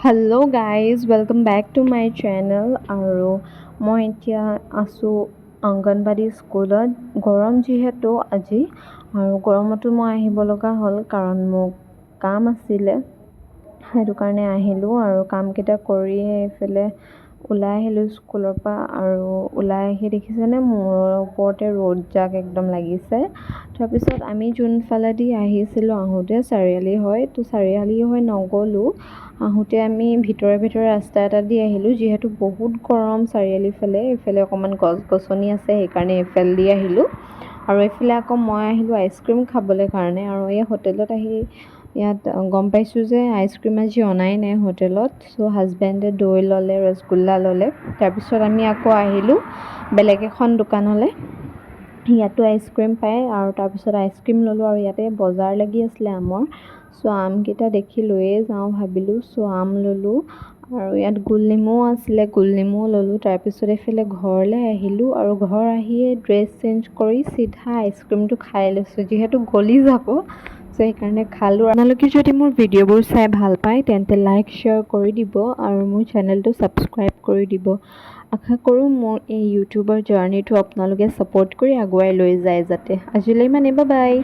Hello' guys welcome back to my channel. আৰু মই এতিয়া আছোঁ অংগনবাড়ী স্কুলত। গৰম যিহেতু আজি, আৰু গৰমতো মই আহিব লগা হ'ল কাৰণ মোক কাম আছিলে, সেইটো কাৰণে আহিলোঁ। আৰু কামকেইটা কৰিয়ে এইফালে ওলাই আহিলোঁ স্কুলৰ পৰা। আৰু ওলাই আহি দেখিছেনে মূৰৰ ওপৰতে ৰ'দজাক একদম লাগিছে। তাৰপিছত আমি যোনফালেদি আহিছিলোঁ আহোঁতে চাৰিআলি হয়, তো চাৰিআলি হৈ নগ'লোঁ, আহোঁতে আমি ভিতৰে ৰাস্তা এটা দি আহিলোঁ। যিহেতু বহুত গৰম চাৰিআলিৰ ফালে, এইফালে অকণমান গছ গছনি আছে, সেইকাৰণে এইফালে দি আহিলোঁ। আৰু এইফালে আকৌ মই আহিলোঁ আইচক্ৰীম খাবলৈ কাৰণে। আৰু এই হোটেলত আহি ইয়াত গম পাইছোঁ যে আইচক্ৰীম আজি অনাই নাই হোটেলত। চ' হাজবেণ্ডে দৈ ল'লে, ৰসগোল্লা ল'লে। তাৰপিছত আমি আকৌ আহিলোঁ বেলেগ এখন দোকানলৈ, ইয়াতো আইচক্ৰীম পায়। আৰু তাৰপিছত আইচক্ৰীম ল'লোঁ, আৰু ইয়াতে বজাৰ লাগি আছিলে আমৰ। চ' আমকেইটা দেখি লৈয়ে যাওঁ ভাবিলোঁ, চ' আম ল'লোঁ। আৰু ইয়াত গোলনেমুও আছিলে, গোলনেমুও ল'লোঁ। তাৰপিছত এইফালে ঘৰলৈ আহিলোঁ, আৰু ঘৰ আহিয়ে ড্ৰেছ চেঞ্জ কৰি চিধা আইচক্ৰীমটো খাই লৈছোঁ, যিহেতু গলি যাব। চ' সেইকাৰণে খালোঁ। আপোনালোকে যদি মোৰ ভিডিঅ'বোৰ চাই ভাল পায় তেন্তে লাইক শ্বেয়াৰ কৰি দিব, আৰু মোৰ চেনেলটো ছাবস্ক্ৰাইব কৰি দিব। আশা কৰোঁ মোৰ এই ইউটিউবৰ জাৰ্ণিটো আপোনালোকে ছাপোৰ্ট কৰি আগুৱাই লৈ যায় যাতে। আজিলৈ ইমানেই, বাই বাই।